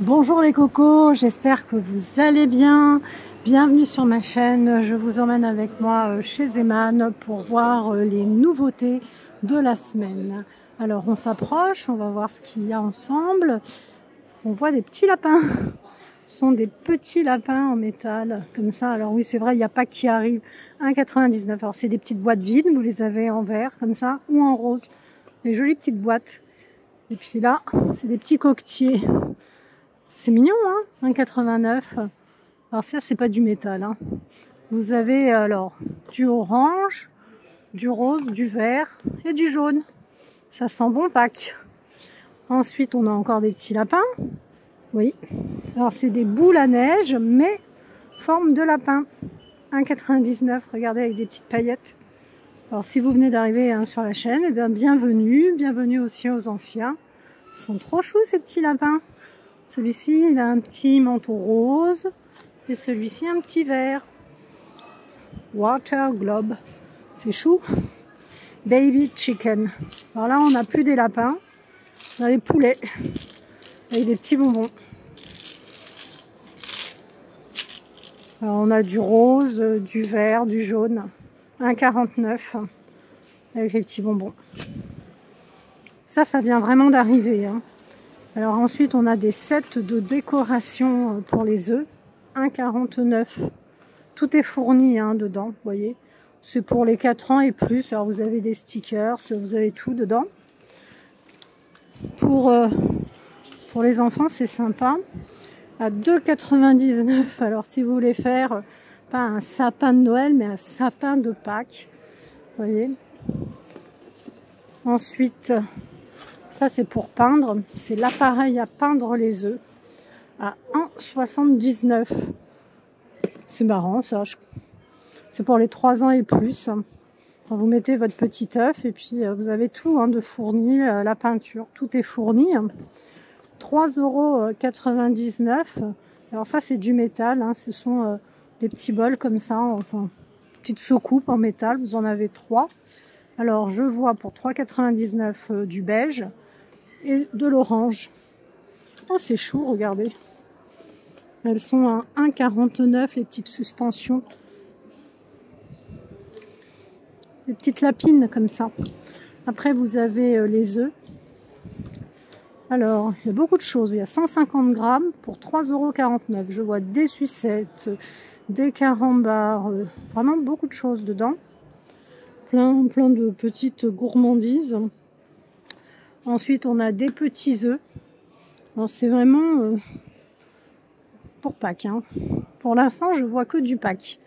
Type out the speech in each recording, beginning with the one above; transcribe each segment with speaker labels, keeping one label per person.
Speaker 1: Bonjour les cocos, j'espère que vous allez bien. Bienvenue sur ma chaîne. Je vous emmène avec moi chez Zeman pour voir les nouveautés de la semaine. Alors on s'approche, on va voir ce qu'il y a ensemble. On voit des petits lapins. Ce sont des petits lapins en métal, comme ça. Alors oui, c'est vrai, il n'y a pas qui arrive. 1,99 €. Alors c'est des petites boîtes vides, vous les avez en vert, comme ça, ou en rose. Des jolies petites boîtes. Et puis là, c'est des petits coquetiers. C'est mignon, hein, 1,89 €. Alors ça, c'est pas du métal, hein. Vous avez alors du orange, du rose, du vert et du jaune. Ça sent bon Pâques. Ensuite, on a encore des petits lapins. Oui. Alors c'est des boules à neige, mais forme de lapin. 1,99 €. Regardez, avec des petites paillettes. Alors si vous venez d'arriver sur la chaîne, eh bien bienvenue. Bienvenue aussi aux anciens. Ils sont trop choux ces petits lapins. Celui-ci, il a un petit manteau rose et celui-ci un petit vert. Water Globe, c'est chou. Baby Chicken. Alors là, on n'a plus des lapins, on a des poulets avec des petits bonbons. Alors, on a du rose, du vert, du jaune. 1,49 € avec les petits bonbons. Ça vient vraiment d'arriver, hein. Alors ensuite, on a des sets de décoration pour les œufs. 1,49 €. Tout est fourni dedans, vous voyez. C'est pour les 4 ans et plus. Alors vous avez des stickers, vous avez tout dedans. Pour les enfants, c'est sympa. À 2,99 €. Alors si vous voulez faire, pas un sapin de Noël, mais un sapin de Pâques. Vous voyez. Ensuite, ça c'est pour peindre. C'est l'appareil à peindre les œufs. À 1,79 €. C'est marrant ça. C'est pour les 3 ans et plus. Vous mettez votre petit œuf et puis vous avez tout de fourni, la peinture, tout est fourni. 3,99 €. Alors ça c'est du métal, ce sont des petits bols comme ça, enfin petites soucoupes en métal, vous en avez 3. Alors je vois pour 3,99 € du beige et de l'orange. Oh c'est chou, regardez. Elles sont à 1,49 € les petites suspensions. Des petites lapines comme ça. Après vous avez les œufs. Alors il y a beaucoup de choses. Il y a 150 grammes pour 3,49 €. Je vois des sucettes, des carambars, vraiment beaucoup de choses dedans. Plein de petites gourmandises. Ensuite on a des petits œufs. Alors c'est vraiment pour Pâques, hein. Pour l'instant je vois que du Pâques.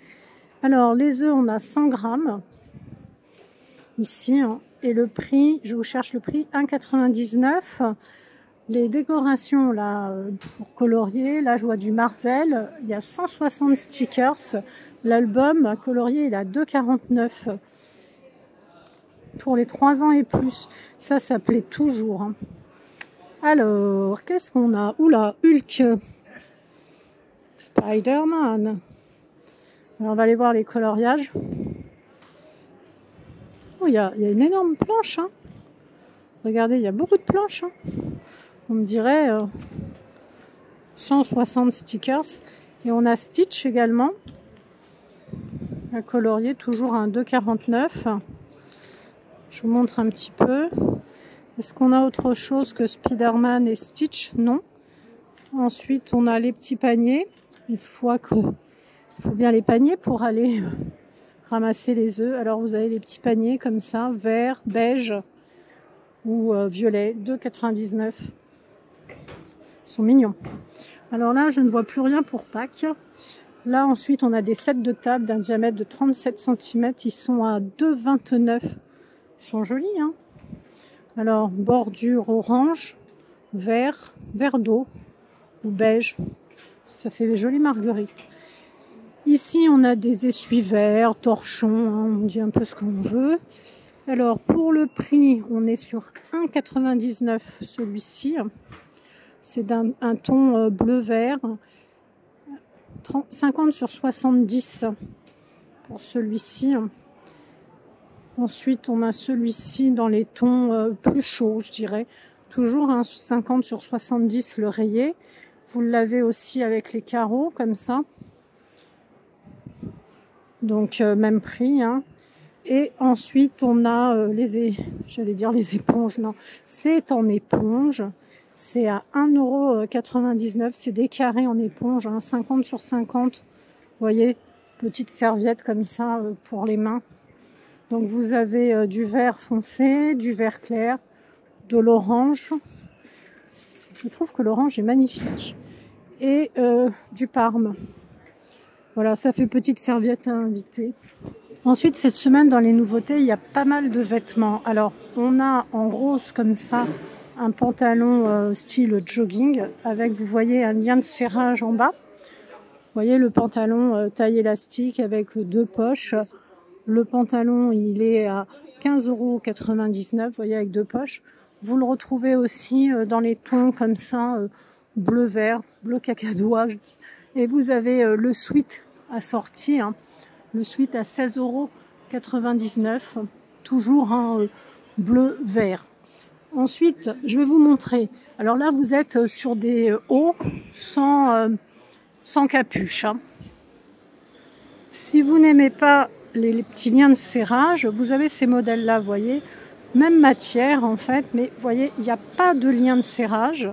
Speaker 1: Alors les œufs, on a 100 grammes. Ici, et le prix, je vous cherche le prix, 1,99 €. Les décorations là pour colorier, là je vois du Marvel, il y a 160 stickers. L'album colorié il est à 2,49 € pour les 3 ans et plus. Ça plaît toujours, hein. Alors qu'est-ce qu'on a? Oula, Hulk, Spider-Man. Alors, on va aller voir les coloriages. Oh, il y a une énorme planche, hein. Regardez, il y a beaucoup de planches, hein. On me dirait 160 stickers. Et on a Stitch également. À colorier, toujours un 2,49 €. Je vous montre un petit peu. Est-ce qu'on a autre chose que Spider-Man et Stitch? Non. Ensuite, on a les petits paniers. Il faut bien les paniers pour aller ramasser les œufs. Alors, vous avez les petits paniers comme ça, vert, beige ou violet, 2,99 €. Ils sont mignons. Alors là, je ne vois plus rien pour Pâques. Là, ensuite, on a des sets de table d'un diamètre de 37 cm. Ils sont à 2,29 €. Ils sont jolis, hein. Alors, bordure orange, vert, vert d'eau ou beige. Ça fait des jolies marguerites. Ici, on a des essuie-verres, torchons, hein, on dit un peu ce qu'on veut. Alors, pour le prix, on est sur 1,99 € celui-ci. C'est d'un ton bleu-vert. 50 sur 70 pour celui-ci. Ensuite, on a celui-ci dans les tons plus chauds, je dirais. Toujours 50 sur 70 le rayé. Vous l'avez aussi avec les carreaux, comme ça. Donc, même prix, hein. Et ensuite, on a j'allais dire les éponges, non. C'est en éponge. C'est à 1,99 €. C'est des carrés en éponge, hein, 50 sur 50. Vous voyez, petite serviette comme ça pour les mains. Donc, vous avez du vert foncé, du vert clair, de l'orange. Je trouve que l'orange est magnifique. Et du parme. Voilà, ça fait petite serviette à inviter. Ensuite, cette semaine, dans les nouveautés, il y a pas mal de vêtements. Alors, on a en rose comme ça, un pantalon style jogging, avec, vous voyez, un lien de serrage en bas. Vous voyez le pantalon taille élastique avec 2 poches. Le pantalon, il est à 15,99 €, vous voyez, avec 2 poches. Vous le retrouvez aussi dans les tons comme ça, bleu-vert, bleu cacadois. Et vous avez le sweat assorti, hein. Le sweat à 16,99 €, toujours un bleu-vert. Ensuite, je vais vous montrer. Alors là, vous êtes sur des hauts sans capuche, hein. Si vous n'aimez pas les petits liens de serrage, vous avez ces modèles-là, vous voyez. Même matière, en fait, mais vous voyez, il n'y a pas de lien de serrage,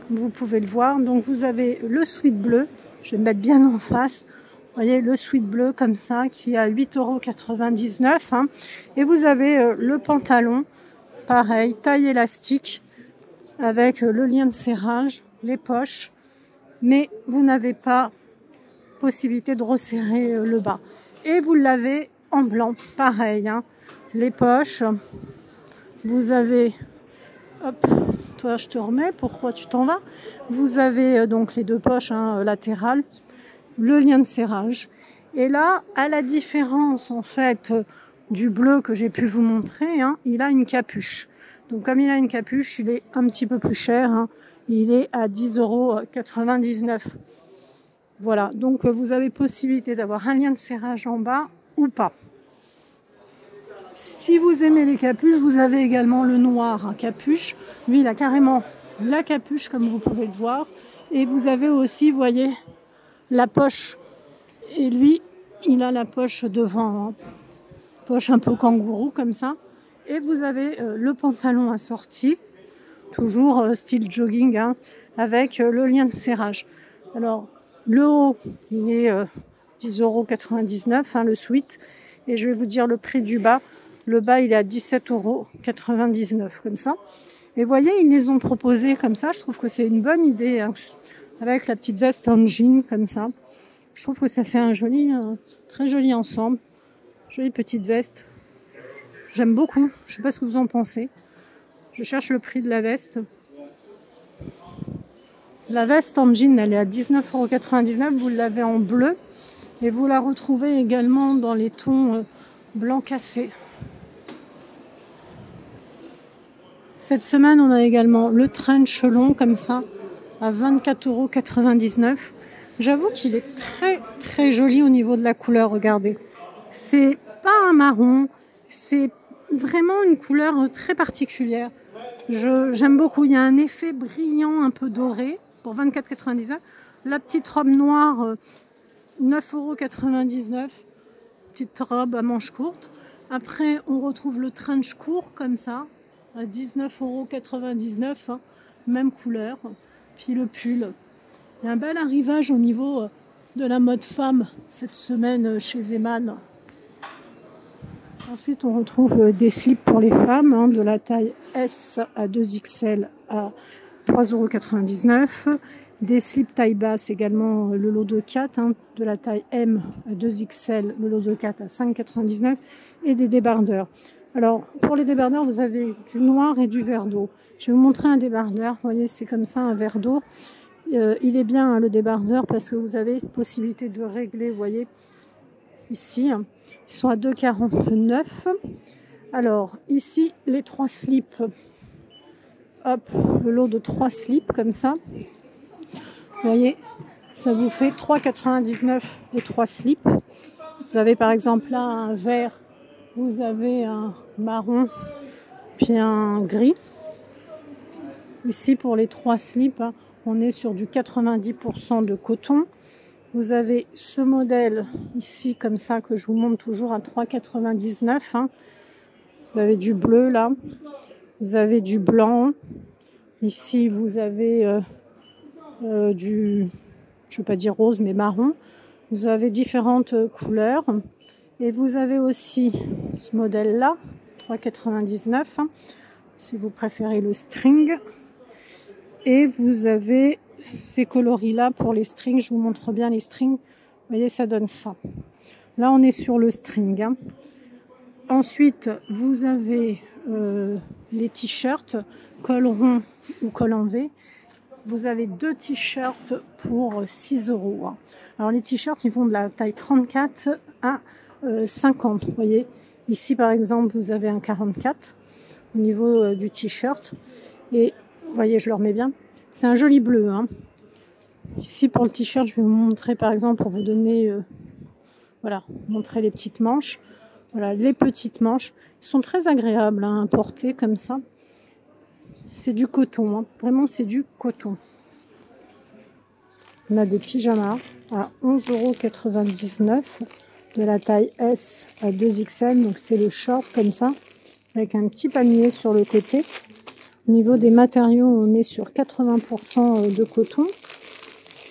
Speaker 1: comme vous pouvez le voir. Donc, vous avez le sweat bleu. Je vais me mettre bien en face. Vous voyez, le sweat bleu comme ça, qui est à 8,99 €, hein. Et vous avez le pantalon, pareil, taille élastique, avec le lien de serrage, les poches. Mais vous n'avez pas possibilité de resserrer le bas. Et vous l'avez en blanc, pareil, hein. Les poches. Vous avez... Hop, toi je te remets, pourquoi tu t'en vas? Vous avez donc les 2 poches, hein, latérales. Le lien de serrage. Et là, à la différence en fait du bleu que j'ai pu vous montrer, hein, il a une capuche. Donc comme il a une capuche, il est un petit peu plus cher, hein. Il est à 10,99 €. Voilà, donc vous avez possibilité d'avoir un lien de serrage en bas ou pas. Si vous aimez les capuches, vous avez également le noir à capuche. Lui, il a carrément la capuche comme vous pouvez le voir. Et vous avez aussi, vous voyez, la poche, et lui il a la poche devant, hein. Poche un peu kangourou comme ça, et vous avez le pantalon assorti, toujours style jogging, hein, avec le lien de serrage. Alors le haut il est 10,99 €, hein, le sweat, et je vais vous dire le prix du bas. Le bas il est à 17,99 € comme ça. Et vous voyez, ils les ont proposés comme ça. Je trouve que c'est une bonne idée, hein, avec la petite veste en jean comme ça. Je trouve que ça fait un joli, très joli ensemble. Jolie petite veste. J'aime beaucoup. Je ne sais pas ce que vous en pensez. Je cherche le prix de la veste. La veste en jean, elle est à 19,99 €. Vous l'avez en bleu. Et vous la retrouvez également dans les tons blanc cassé. Cette semaine, on a également le trench long comme ça, à 24,99 €. J'avoue qu'il est très très joli au niveau de la couleur, regardez. C'est pas un marron, c'est vraiment une couleur très particulière. J'aime beaucoup, il y a un effet brillant un peu doré pour 24,99 €. La petite robe noire, 9,99 €. Petite robe à manches courtes. Après, on retrouve le trench court comme ça, à 19,99 €, hein, même couleur. Puis le pull. Il y a un bel arrivage au niveau de la mode femme cette semaine chez Zeman. Ensuite, on retrouve des slips pour les femmes, hein, de la taille S à 2XL à 3,99 €. Des slips taille basse également, le lot de 4, hein, de la taille M à 2XL, le lot de 4 à 5,99 €. Et des débardeurs. Alors, pour les débardeurs, vous avez du noir et du vert d'eau. Je vais vous montrer un débardeur. Vous voyez, c'est comme ça, un vert d'eau. Il est bien, hein, le débardeur, parce que vous avez possibilité de régler, vous voyez, ici. Ils sont à 2,49 €. Alors, ici, les 3 slips. Hop, le lot de 3 slips, comme ça. Vous voyez, ça vous fait 3,99 € les 3 slips. Vous avez par exemple là un vert, vous avez un marron, puis un gris. Ici, pour les 3 slips, hein, on est sur du 90% de coton. Vous avez ce modèle ici comme ça que je vous montre toujours à 3,99 €. Hein. Vous avez du bleu là, vous avez du blanc. Ici vous avez du, je ne veux pas dire rose mais marron. Vous avez différentes couleurs. Et vous avez aussi ce modèle là, 3,99 €, hein, si vous préférez le string. Et vous avez ces coloris là pour les strings. Je vous montre bien les strings. Vous voyez, ça donne ça. Là, on est sur le string. Hein. Ensuite, vous avez les t-shirts, col rond ou col en V. Vous avez 2 t-shirts pour 6 €. Hein. Alors, les t-shirts, ils vont de la taille 34 à 50. Vous voyez, ici, par exemple, vous avez un 44 au niveau du t-shirt. Et vous voyez, je le remets bien. C'est un joli bleu. Hein. Ici, pour le t-shirt, je vais vous montrer, par exemple, pour vous donner... voilà, montrer les petites manches. Voilà, les petites manches. Ils sont très agréables à porter comme ça. C'est du coton. Hein. Vraiment, c'est du coton. On a des pyjamas à 11,99 € de la taille S à 2XL. Donc, c'est le short comme ça, avec un petit palmier sur le côté. Au niveau des matériaux, on est sur 80% de coton.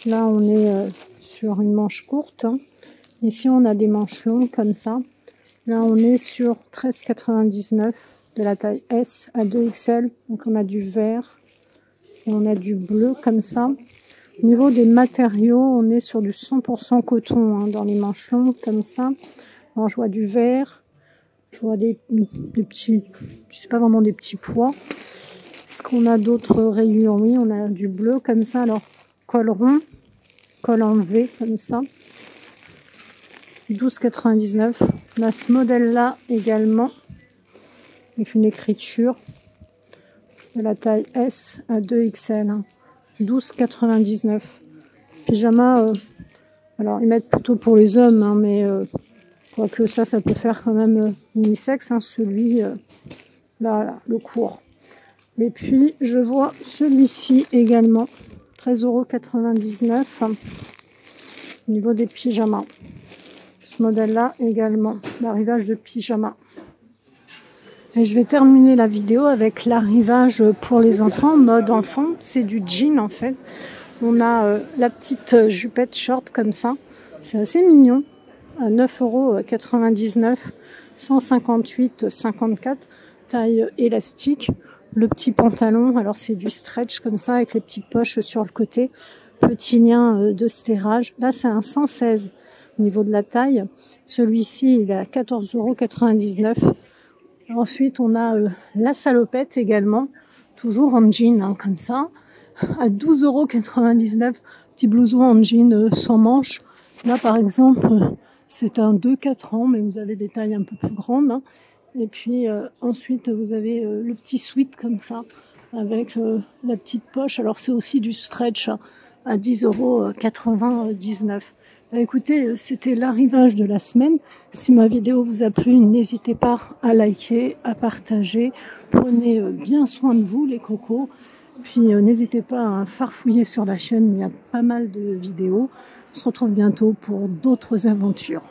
Speaker 1: Là, on est sur une manche courte. Hein. Ici, on a des manches longues comme ça. Là, on est sur 13,99 € de la taille S à 2XL. Donc, on a du vert et on a du bleu comme ça. Au niveau des matériaux, on est sur du 100% coton hein, dans les manches longues comme ça. Alors, je vois du vert. Je vois des petits... Je sais pas vraiment des petits pois. Est-ce qu'on a d'autres rayures? Oui, on a du bleu comme ça. Alors, col rond, col en V comme ça. 12,99 €. On a ce modèle-là également, avec une écriture de la taille S à 2XL. Hein. 12,99 €. Pyjama, alors ils mettent plutôt pour les hommes, hein, mais quoique ça peut faire quand même unisexe, hein, celui là, le court. Et puis, je vois celui-ci également, 13,99 € au niveau des pyjamas. Ce modèle-là également, l'arrivage de pyjama. Et je vais terminer la vidéo avec l'arrivage pour les enfants, mode enfant. C'est du jean en fait. On a la petite jupette short comme ça. C'est assez mignon. À 9,99 €, 158,54, taille élastique. Le petit pantalon, alors c'est du stretch comme ça avec les petites poches sur le côté. Petit lien de serrage. Là, c'est un 116 au niveau de la taille. Celui-ci, il est à 14,99 €. Ensuite, on a la salopette également, toujours en jean, hein, comme ça, à 12,99 €. Petit blouson en jean sans manches. Là, par exemple, c'est un 2-4 ans, mais vous avez des tailles un peu plus grandes. Hein. Et puis, ensuite, vous avez le petit sweat comme ça, avec la petite poche. Alors, c'est aussi du stretch hein, à 10,99 €. Écoutez, c'était l'arrivage de la semaine. Si ma vidéo vous a plu, n'hésitez pas à liker, à partager. Prenez bien soin de vous, les cocos. Puis n'hésitez pas à farfouiller sur la chaîne, il y a pas mal de vidéos. On se retrouve bientôt pour d'autres aventures.